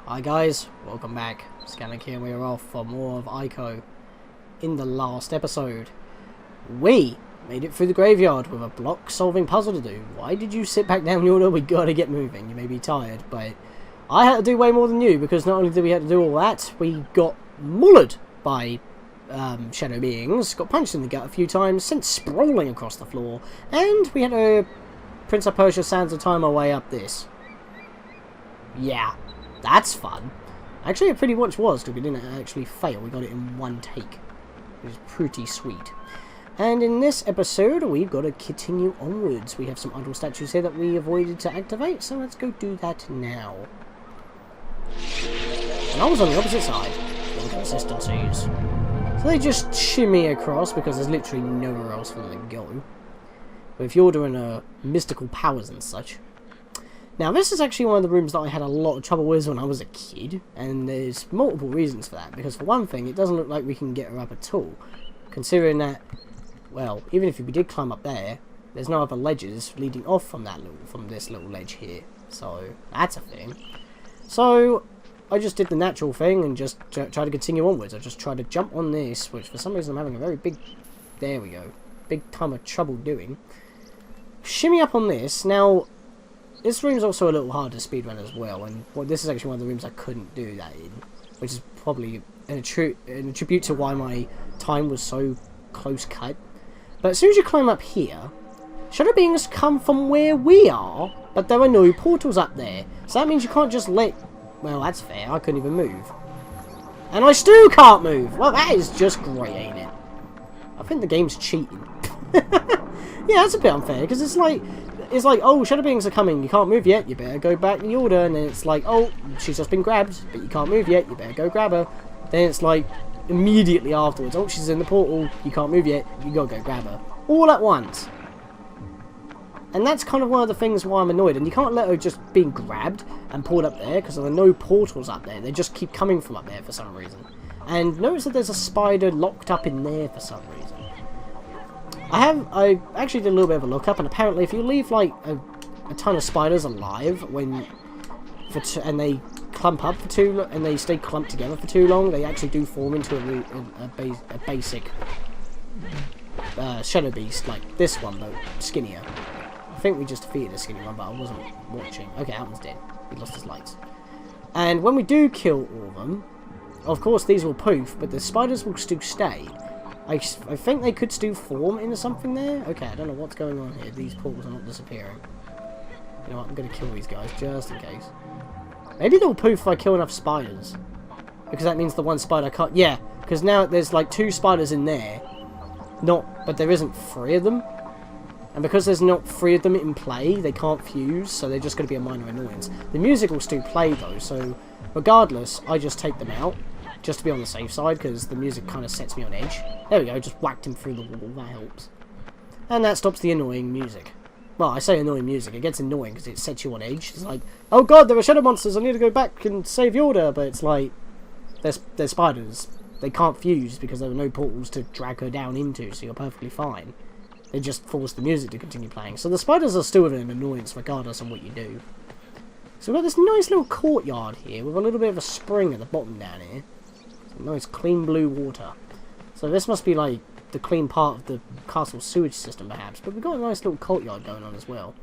Hi guys, welcome back. Scatlink here, we are off for more of ICO. In the last episode, we made it through the graveyard with a block solving puzzle to do. Why did you sit back down, Yorda? We gotta get moving. You may be tired, but I had to do way more than you, because not only did we have to do all that, we got mullered by shadow beings, got punched in the gut a few times, sent sprawling across the floor, and we had to Prince of Persia Sands of Time our way up this. Yeah. That's fun. Actually, it pretty much was, because we didn't actually fail. We got it in one take. It was pretty sweet. And in this episode, we've got to continue onwards. We have some idle statues here that we avoided to activate, so let's go do that now. And I was on the opposite side. Inconsistencies. So they just shimmy across, because there's literally nowhere else for them to go. But if you're doing mystical powers and such. Now, this is actually one of the rooms that I had a lot of trouble with when I was a kid, and there's multiple reasons for that, because for one thing, it doesn't look like we can get her up at all, considering that, well, even if we did climb up there, there's no other ledges leading off from this little ledge here, so that's a thing. So, I just did the natural thing and just tried to continue onwards. I just tried to jump on this, which for some reason I'm having a very big, there we go, big time of trouble doing. Shimmy up on this. Now, this room's also a little hard to speedrun as well, and this is actually one of the rooms I couldn't do that in, which is probably an attribute to why my time was so close cut. But as soon as you climb up here, shadow beings come from where we are, but there are no portals up there. So that means you can't just let... Well, that's fair, I couldn't even move. And I still can't move! Well, that is just great, ain't it? I think the game's cheating. Yeah, that's a bit unfair, because it's like, oh, shadow beings are coming, you can't move yet, you better go back in the order, and then it's like, oh, she's just been grabbed, but you can't move yet, you better go grab her. Then it's like, immediately afterwards, oh, she's in the portal, you can't move yet, you gotta go grab her. All at once. And that's kind of one of the things why I'm annoyed, and you can't let her just being grabbed and pulled up there, because there are no portals up there, they just keep coming from up there for some reason. And notice that there's a spider locked up in there for some reason. I actually did a little bit of a look up, and apparently if you leave like a ton of spiders alive and they clump up for too long, and they stay clumped together for too long, they actually do form into a basic shadow beast like this one, but skinnier. I think we just defeated a skinny one, but I wasn't watching. Okay, that one's dead. He lost his lights. And when we do kill all of them, of course these will poof, but the spiders will still stay. I think they could still form into something there. Okay, I don't know what's going on here. These portals are not disappearing. You know what, I'm going to kill these guys just in case. Maybe they'll poof if I kill enough spiders. Because that means the one spider can't... Yeah, because now there's like 2 spiders in there. But there isn't 3 of them. And because there's not 3 of them in play, they can't fuse, so they're just going to be a minor annoyance. The music will still play though, so regardless, I just take them out. Just to be on the safe side, because the music kind of sets me on edge. There we go, just whacked him through the wall, that helps. And that stops the annoying music. Well, I say annoying music, it gets annoying because it sets you on edge. It's like, oh god, there are shadow monsters, I need to go back and save Yorda, but it's like, they're spiders. They can't fuse because there are no portals to drag her down into, so you're perfectly fine. They just force the music to continue playing. So the spiders are still an annoyance regardless of what you do. So we've got this nice little courtyard here with a little bit of a spring at the bottom down here. Nice clean blue water. So this must be like the clean part of the castle sewage system perhaps. But we've got a nice little courtyard going on as well.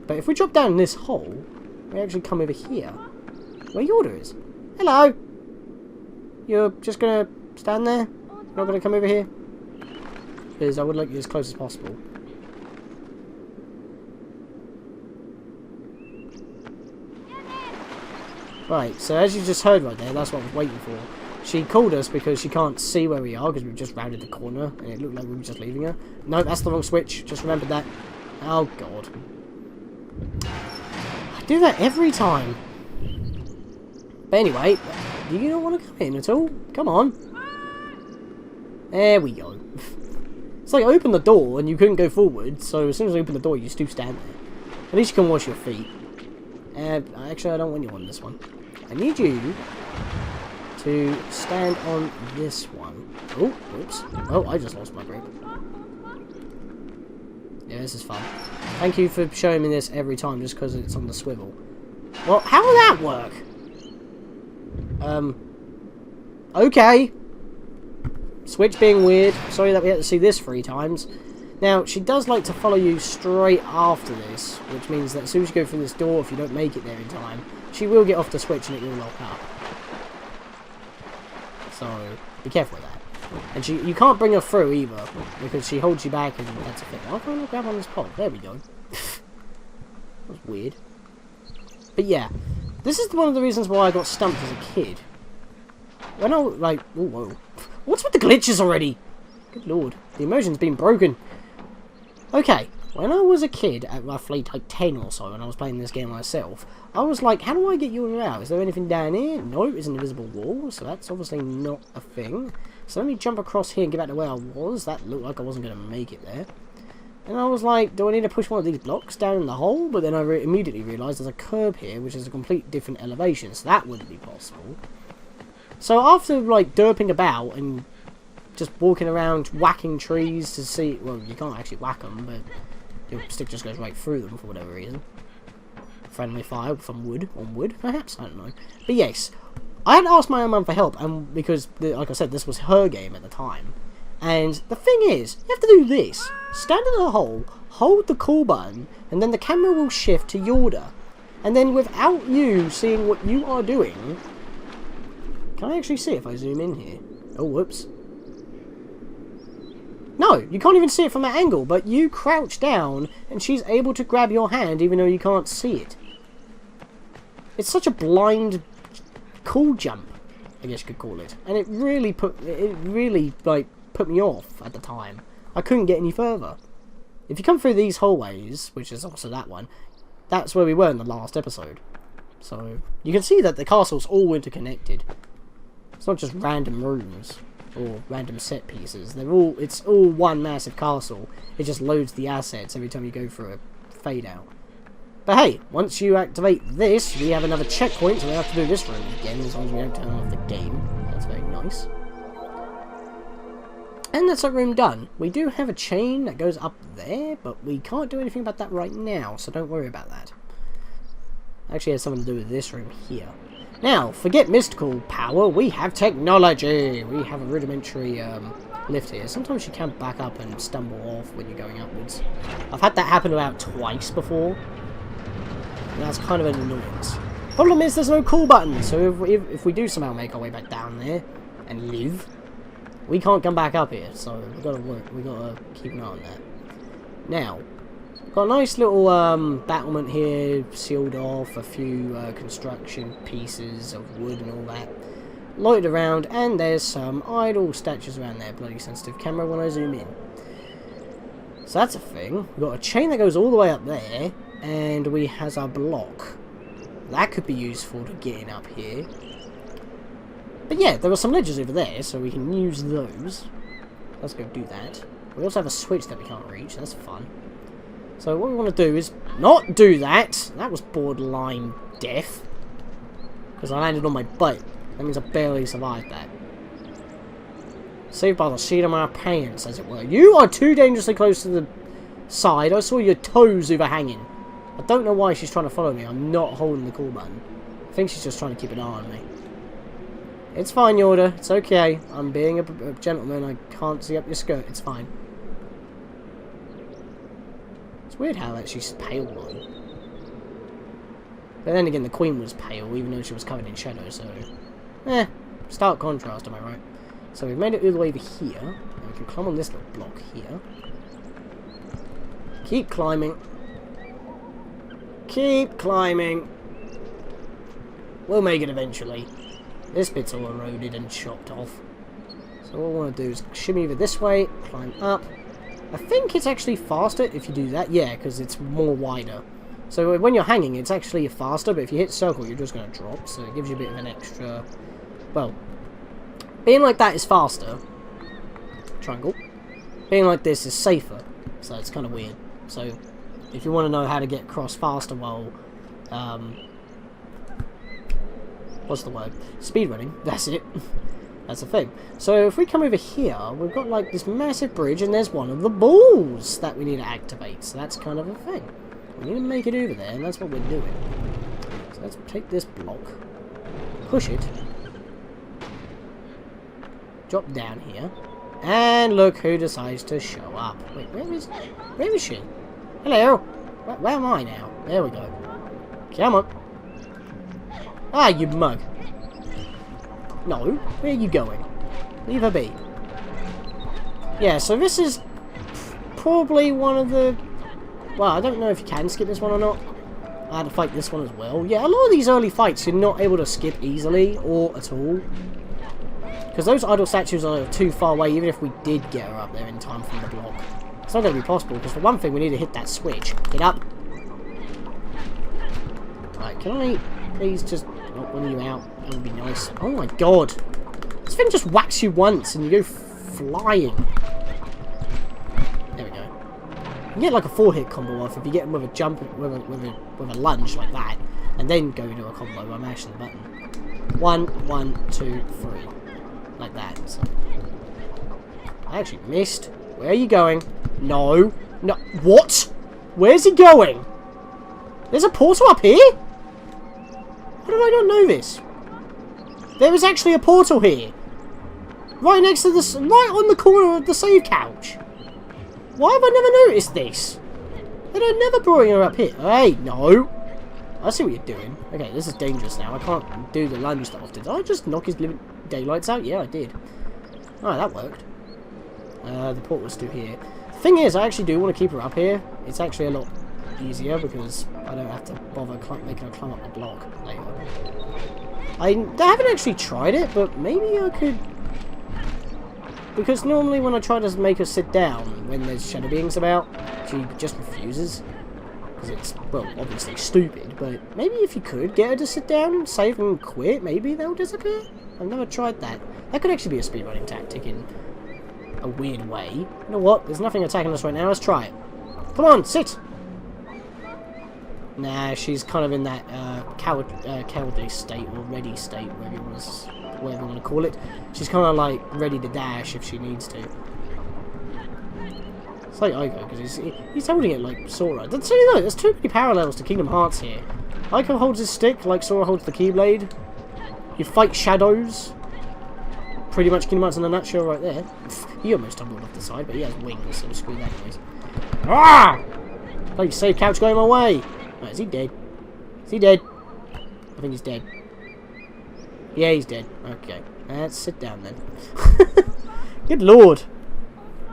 But if we drop down this hole, we actually come over here. Where Yorda is. Hello! You're just gonna stand there? You're not gonna come over here? Because I would like you as close as possible. Right, so as you just heard right there, that's what I was waiting for. She called us because she can't see where we are because we've just rounded the corner and it looked like we were just leaving her. No, that's the wrong switch. Just remembered that. Oh, God. I do that every time. But anyway, do you not want to come in at all? Come on. There we go. It's like I opened the door and you couldn't go forward, so as soon as I open the door, you still stand there. At least you can wash your feet. Actually, I don't want you on this one. I need you to stand on this one. Oh, oops. Oh, I just lost my grip. Yeah, this is fun. Thank you for showing me this every time just because it's on the swivel. Well, how will that work? Okay. Switch being weird. Sorry that we had to see this 3 times. Now, she does like to follow you straight after this, which means that as soon as you go through this door, if you don't make it there in time, she will get off the switch and it will lock up. So, be careful with that. And you can't bring her through either, because she holds you back and that's a thing. Why can't I grab on this pod? There we go. That was weird. But yeah, this is one of the reasons why I got stumped as a kid. When I, like, ooh, whoa. What's with the glitches already? Good lord, the immersion's been broken. Okay, when I was a kid, at roughly like 10 or so, when I was playing this game myself, I was like, how do I get you out? Is there anything down here? No, it's an invisible wall, so that's obviously not a thing. So let me jump across here and get back to where I was. That looked like I wasn't going to make it there. And I was like, do I need to push one of these blocks down in the hole? But then I immediately realised there's a curb here, which is a complete different elevation, so that wouldn't be possible. So after, like, derping about and just walking around whacking trees to see... Well, you can't actually whack them, but your stick just goes right through them for whatever reason. Friendly fire from wood, on wood, perhaps? I don't know. But yes, I had asked my mum for help, and because, like I said, this was her game at the time. And the thing is, you have to do this. Stand in the hole, hold the call button, and then the camera will shift to Yorda. And then without you seeing what you are doing... Can I actually see if I zoom in here? Oh, whoops. No, you can't even see it from that angle, but you crouch down and she's able to grab your hand even though you can't see it. It's such a blind, cool jump, I guess you could call it. And it really put me off at the time. I couldn't get any further. If you come through these hallways, which is also that one, that's where we were in the last episode. So, you can see that the castle's all interconnected. It's not just random rooms or random set pieces. It's all one massive castle. It just loads the assets every time you go through a fade out. But hey, once you activate this, we have another checkpoint, so we have to do this room again as long as we don't turn off the game. That's very nice. And that's that room done. We do have a chain that goes up there, but we can't do anything about that right now, so don't worry about that. Actually, it has something to do with this room here. Now, forget mystical power, we have technology! We have a rudimentary lift here. Sometimes you can back up and stumble off when you're going upwards. I've had that happen about twice before. And that's kind of an annoyance. Problem is, there's no call button, so if we do somehow make our way back down there and live, we can't come back up here, so we've got to keep an eye on that. Now, got a nice little battlement here, sealed off, a few construction pieces of wood and all that. Lighted around, and there's some idle statues around there. Bloody sensitive camera when I zoom in. So that's a thing. We've got a chain that goes all the way up there, and we has our block. That could be useful to getting up here. But yeah, there are some ledges over there, so we can use those. Let's go do that. We also have a switch that we can't reach. That's fun. So what we want to do is not do that. That was borderline death. Because I landed on my butt. That means I barely survived that. Saved by the seat of my pants, as it were. You are too dangerously close to the side. I saw your toes overhanging. I don't know why she's trying to follow me. I'm not holding the call button. I think she's just trying to keep an eye on me. It's fine, Yorda. It's okay. I'm being a gentleman. I can't see up your skirt. It's fine. It's weird how that she's pale though. But then again, the Queen was pale, even though she was covered in shadow, so... stark contrast, am I right? So we've made it all the way over here. And we can climb on this little block here. Keep climbing. Keep climbing. We'll make it eventually. This bit's all eroded and chopped off. So all I want to do is shimmy over this way, climb up. I think it's actually faster if you do that. Yeah, because it's more wider. So when you're hanging, it's actually faster, but if you hit circle, you're just going to drop. So it gives you a bit of an extra... Well, being like that is faster. Triangle. Being like this is safer. So it's kind of weird. So if you want to know how to get across faster while... what's the word? Speedrunning. That's it. That's the thing. So if we come over here, we've got like this massive bridge, and there's one of the balls that we need to activate. So that's kind of a thing. We need to make it over there, and that's what we're doing. So let's take this block, push it, drop down here. And look who decides to show up. Wait, where is she? Hello. Where am I now? There we go. Come on. Ah, you mug. No, where are you going? Leave her be. Yeah, so this is probably one of the... Well, I don't know if you can skip this one or not. I had to fight this one as well. Yeah, a lot of these early fights you're not able to skip easily or at all. Because those idle statues are too far away, even if we did get her up there in time from the block. It's not going to be possible, because for one thing, we need to hit that switch. Get up. Right, can I please just knock one of you out? That would be nice. Oh my god. This thing just whacks you once and you go flying. There we go. You can get like a 4-hit combo off if you get them with a jump, with a lunge like that. And then go to a combo by mashing the button. 1, 1, 2, 3. Like that. So. I actually missed. Where are you going? No. No. What? Where's he going? There's a portal up here? How did I not know this? There is actually a portal here. Right next to this, right on the corner of the save couch. Why have I never noticed this? They'd never brought her up here. Hey, no. I see what you're doing. Okay, this is dangerous now. I can't do the lunge that often. Did I just knock his living daylights out? Yeah, I did. Alright, that worked. The portal's still here. The thing is, I actually do want to keep her up here. It's actually a lot easier because I don't have to bother making her climb up the block later. I haven't actually tried it, but maybe I could... Because normally when I try to make her sit down when there's shadow beings about, she just refuses. Because it's, well, obviously stupid, but maybe if you could get her to sit down and save and quit, maybe they'll disappear? I've never tried that. That could actually be a speedrunning tactic in a weird way. You know what? There's nothing attacking us right now. Let's try it. Come on, sit! Nah, she's kind of in that cowardly state, or ready state, whatever you want to call it. She's kind of like ready to dash if she needs to. It's like ICO, because he's holding it like Sora. That's, you know, there's too many parallels to Kingdom Hearts here. ICO holds his stick like Sora holds the Keyblade. You fight shadows. Pretty much Kingdom Hearts in a nutshell right there. He almost tumbled off the side, but he has wings, so screw that anyways. Ah! Like save couch going my way. Oh, is he dead? Is he dead? I think he's dead. Yeah, he's dead. Okay. Let's sit down then. Good lord.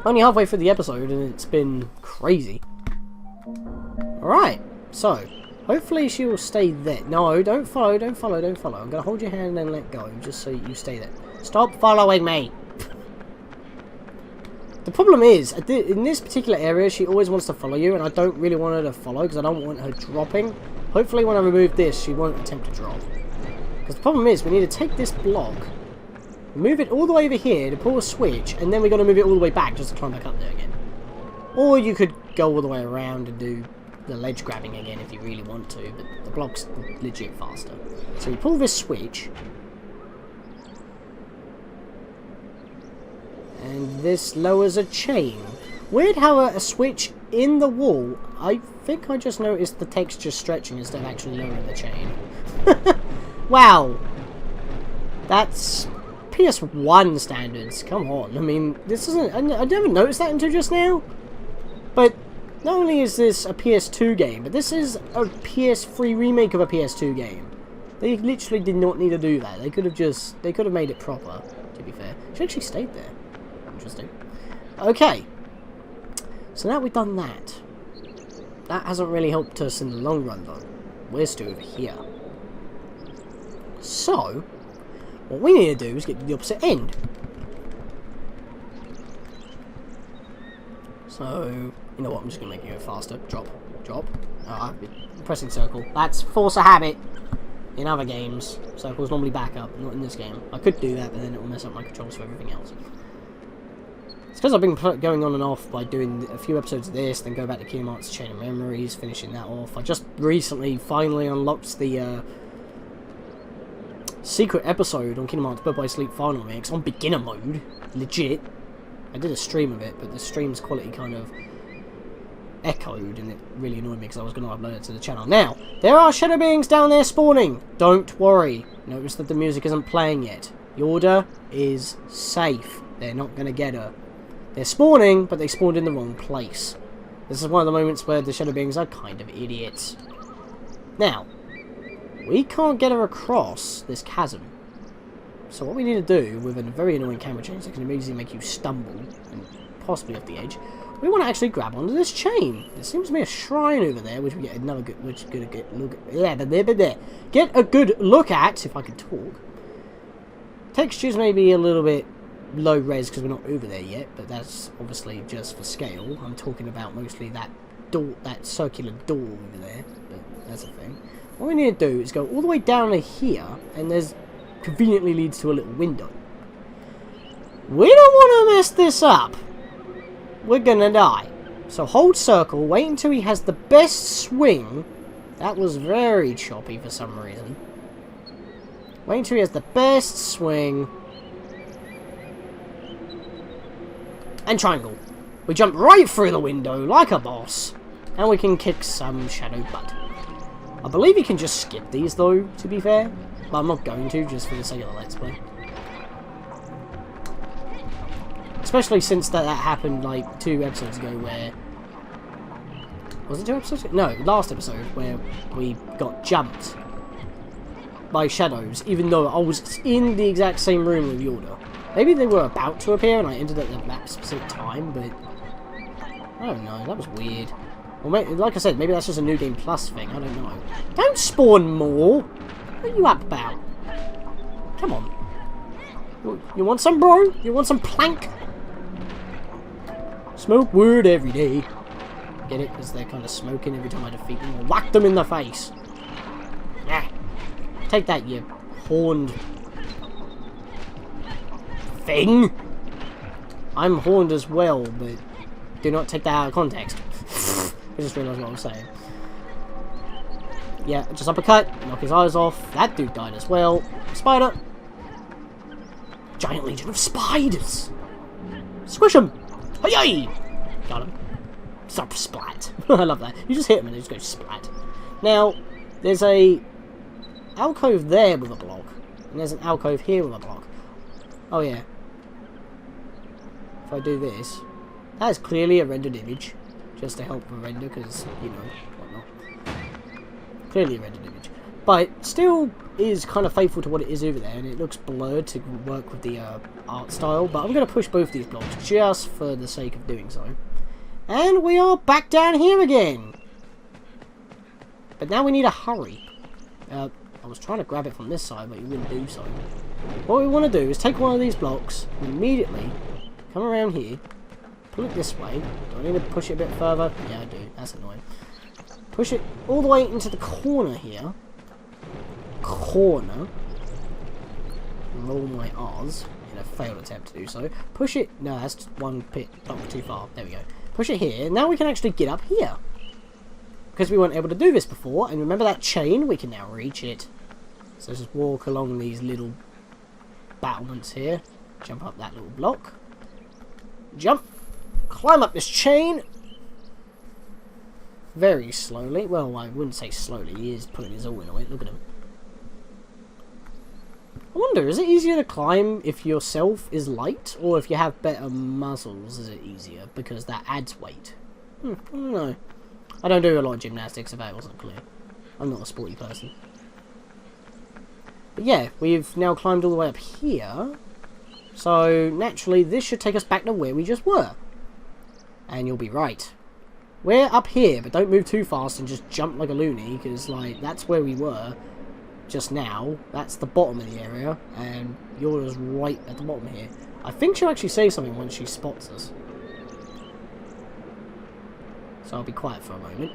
Only halfway through the episode and it's been crazy. Alright. So, hopefully she will stay there. No, don't follow, don't follow, don't follow. I'm going to hold your hand and then let go, just so you stay there. Stop following me! The problem is, in this particular area, she always wants to follow you, and I don't really want her to follow, because I don't want her dropping. Hopefully when I remove this, she won't attempt to drop. Because the problem is, we need to take this block, move it all the way over here to pull a switch, and then we've got to move it all the way back just to climb back up there again. Or you could go all the way around and do the ledge grabbing again if you really want to, but the block's legit faster. So you pull this switch, and this lowers a chain. Weird how a switch in the wall, I think I just noticed the texture stretching instead of actually lowering the chain. Wow. That's PS1 standards. Come on. I mean, this isn't... I never noticed that until just now. But not only is this a PS2 game, but this is a PS3 remake of a PS2 game. They literally did not need to do that. They could have made it proper, to be fair. She actually stayed there. Interesting. Okay. So now we've done that. That hasn't really helped us in the long run, though. We're still over here. So, what we need to do is get to the opposite end. So, you know what, I'm just going to make it go faster. Drop. Drop. I'm pressing circle. That's force a habit. In other games, circles normally back up, not in this game. I could do that, but then it will mess up my controls for everything else. It's because I've been going on and off by doing a few episodes of this, then go back to Kingdom Hearts Chain of Memories, finishing that off. I just recently finally unlocked the secret episode on Kingdom Hearts Birth by Sleep Final Mix on beginner mode. Legit. I did a stream of it, but the stream's quality kind of echoed, and it really annoyed me because I was going to upload it to the channel. Now, there are shadow beings down there spawning. Don't worry. Notice that the music isn't playing yet. Yorda is safe. They're not going to get her. They're spawning, but they spawned in the wrong place. This is one of the moments where the shadow beings are kind of idiots. Now, we can't get her across this chasm. So what we need to do, with a very annoying camera change that can immediately make you stumble, and possibly off the edge, we want to actually grab onto this chain. There seems to be a shrine over there, which we get another good, get a good look at, if I can talk. Textures may be a little bit low res because we're not over there yet, but that's obviously just for scale. I'm talking about mostly that door, that circular door over there, but that's a thing. What we need to do is go all the way down to here, and there's conveniently leads to a little window. We don't want to mess this up. We're gonna die. So hold circle, wait until he has the best swing. That was very choppy for some reason. Wait until he has the best swing. And triangle. We jump right through the window like a boss. And we can kick some shadow butt. I believe you can just skip these though, to be fair. But I'm not going to, just for the sake of the Let's Play. Especially since that happened like 2 episodes ago where... Was it 2 episodes ago? No, last episode where we got jumped by shadows, even though I was in the exact same room with Yorda. Maybe they were about to appear and I ended at that specific time, but... I don't know, that was weird. Or maybe, like I said, maybe that's just a New Game Plus thing, I don't know. Don't spawn more! What are you up about? Come on. You want some, bro? You want some plank? Smoke wood every day. Get it? Because they're kind of smoking every time I defeat them. Or whack them in the face. Yeah. Take that, you horned thing. I'm horned as well, but do not take that out of context. I just realised what I was saying. Yeah, just uppercut, knock his eyes off. That dude died as well. Spider. Giant legion of spiders. Squish him. Hey! Got him. Stop splat. I love that. You just hit him and they just go splat. Now, there's a alcove there with a block. And there's an alcove here with a block. Oh yeah. If I do this, that is clearly a rendered image. Just to help with render, because, you know, whatnot. Clearly a rendered image. But still is kind of faithful to what it is over there, and it looks blurred to work with the art style. But I'm going to push both these blocks just for the sake of doing so. And we are back down here again. But now we need to hurry. I was trying to grab it from this side, but you wouldn't do so. What we want to do is take one of these blocks and immediately come around here, pull it this way. Do I need to push it a bit further? Yeah, I do. That's annoying. Push it all the way into the corner here. Corner. Roll my R's in a failed attempt to do so. Push it. No, that's one block too far. There we go. Push it here. Now we can actually get up here. Because we weren't able to do this before. And remember that chain? We can now reach it. So just walk along these little battlements here. Jump up that little block. Jump. Climb up this chain. Very slowly. Well, I wouldn't say slowly. He is putting his all into it. Look at him. I wonder, is it easier to climb if yourself is light? Or if you have better muscles, is it easier? Because that adds weight. I don't know. I don't do a lot of gymnastics, if that wasn't clear. I'm not a sporty person. But yeah, we've now climbed all the way up here. So, naturally, this should take us back to where we just were. And you'll be right. We're up here, but don't move too fast and just jump like a loony, because, like, that's where we were just now. That's the bottom of the area, and yours right at the bottom here. I think she'll actually say something when she spots us. So I'll be quiet for a moment.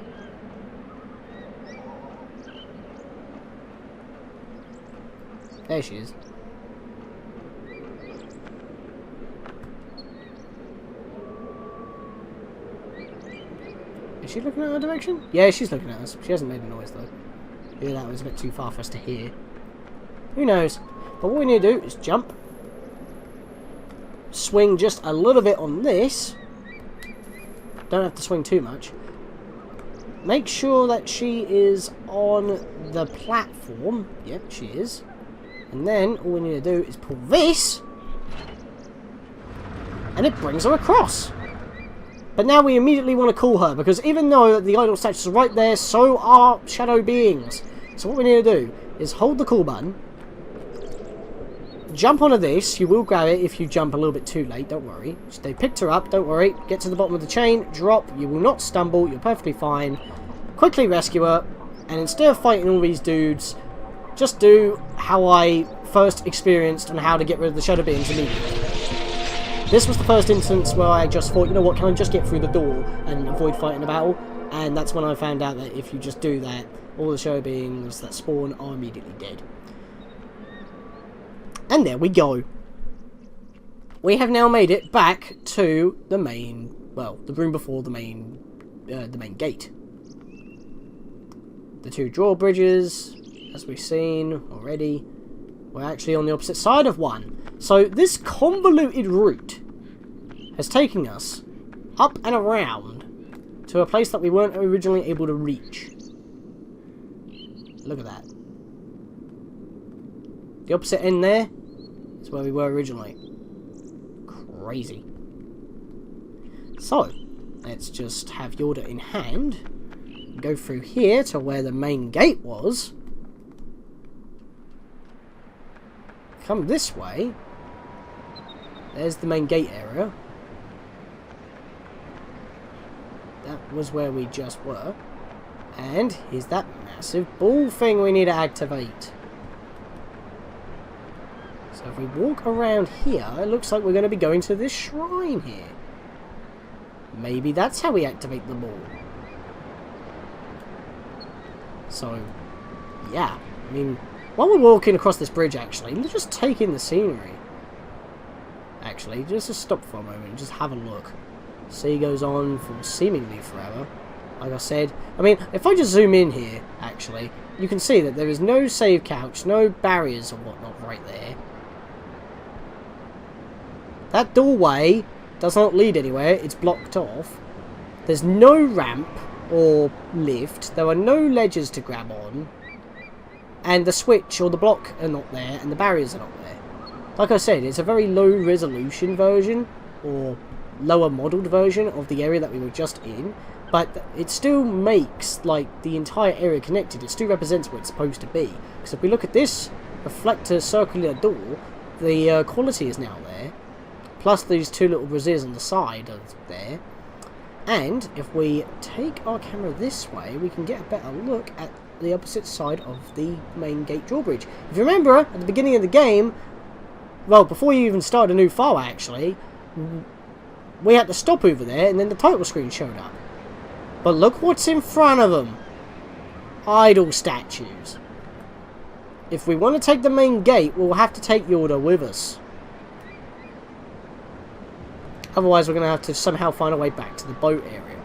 There she is. Is she looking at our direction? Yeah, she's looking at us. She hasn't made a noise though. Yeah, that was a bit too far for us to hear. Who knows? But what we need to do is jump. Swing just a little bit on this. Don't have to swing too much. Make sure that she is on the platform. Yep, she is. And then all we need to do is pull this, and it brings her across. But now we immediately want to call her, because even though the idol statues are right there, so are shadow beings. So what we need to do is hold the call button, jump onto this. You will grab it if you jump a little bit too late, don't worry. They picked her up, don't worry. Get to the bottom of the chain, drop, you will not stumble, you're perfectly fine. Quickly rescue her, and instead of fighting all these dudes, just do how I first experienced on how to get rid of the shadow beings immediately. This was the first instance where I just thought, you know what, can I just get through the door and avoid fighting a battle? And that's when I found out that if you just do that, all the shadow beings that spawn are immediately dead. And there we go. We have now made it back to the main, well, the room before the main gate. The two drawbridges, as we've seen already, we're actually on the opposite side of one. So this convoluted route has taken us up and around to a place that we weren't originally able to reach. Look at that. The opposite end there is where we were originally. Crazy. So, let's just have Yorda in hand. Go through here to where the main gate was. Come this way. There's the main gate area. That was where we just were. And here's that massive ball thing we need to activate. So if we walk around here, it looks like we're going to be going to this shrine here. Maybe that's how we activate the ball. So, yeah. I mean, while we're walking across this bridge, actually, let's just take in the scenery. Actually, just stop for a moment and just have a look. Sea goes on for seemingly forever. Like I said, I mean, if I just zoom in here, actually, you can see that there is no save couch, no barriers or whatnot right there. That doorway does not lead anywhere, it's blocked off. There's no ramp or lift, there are no ledges to grab on. And the switch or the block are not there, and the barriers are not there. Like I said, it's a very low resolution version, or lower modelled version of the area that we were just in, but it still makes like the entire area connected. It still represents what it's supposed to be. Because if we look at this reflector circular door, the quality is now there, plus these two little braziers on the side are there. And if we take our camera this way, we can get a better look at the opposite side of the main gate drawbridge. If you remember, at the beginning of the game, well, before you even start a new file, actually, we had to stop over there, and then the title screen showed up. But look what's in front of them. Idol statues. If we want to take the main gate, we'll have to take Yorda with us. Otherwise, we're going to have to somehow find a way back to the boat area.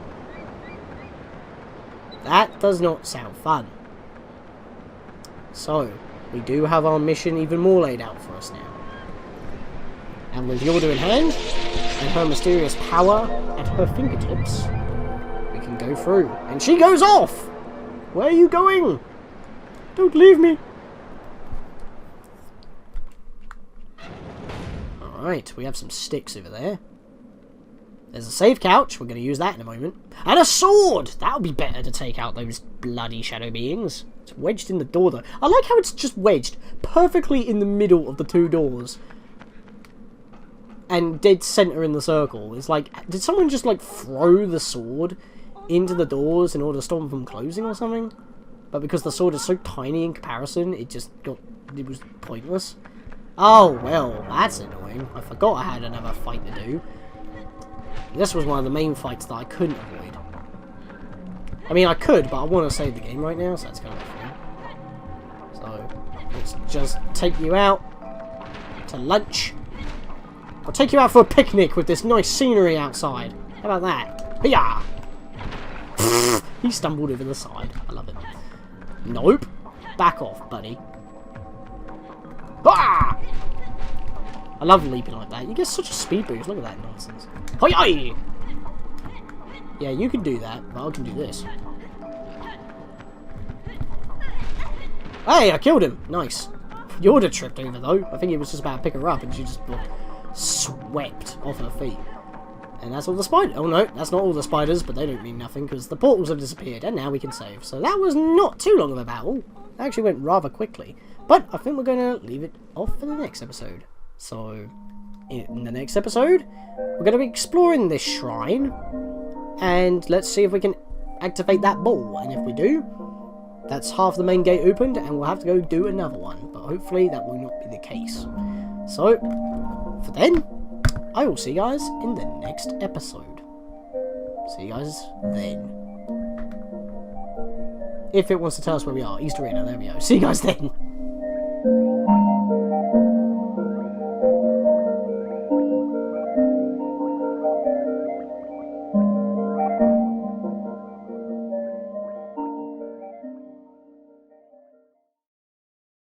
That does not sound fun. So, we do have our mission even more laid out for us now. And with Yorda in hand, and her mysterious power at her fingertips, we can go through. And she goes off! Where are you going? Don't leave me! Alright, we have some sticks over there. There's a save couch, we're going to use that in a moment. And a sword! That would be better to take out those bloody shadow beings. It's wedged in the door though. I like how it's just wedged perfectly in the middle of the two doors. And dead center in the circle. It's like, did someone just like throw the sword into the doors in order to stop them from closing or something? But because the sword is so tiny in comparison, it was pointless. Oh, well, that's annoying. I forgot I had another fight to do. This was one of the main fights that I couldn't avoid. I mean, I could, but I want to save the game right now, so that's kind of fun. So, let's just take you out to lunch. I'll take you out for a picnic with this nice scenery outside. How about that? Hiya! He stumbled over the side. I love it. Nope. Back off, buddy. Ah! I love leaping like that. You get such a speed boost. Look at that nonsense. Hi-yi! Yeah, you can do that, but I can do this. Hey, I killed him. Nice. Yorda tripped over though. I think he was just about to pick her up and she just swept off her feet. And that's all the spiders. Oh no, that's not all the spiders, but they don't mean nothing because the portals have disappeared and now we can save. So that was not too long of a battle. It actually went rather quickly. But I think we're going to leave it off for the next episode. So in the next episode, we're going to be exploring this shrine. And let's see if we can activate that ball. And if we do, that's half the main gate opened and we'll have to go do another one. But hopefully that will not be the case. So, for then, I will see you guys in the next episode. See you guys then. If it wants to tell us where we are. East Arena, there we go. See you guys then.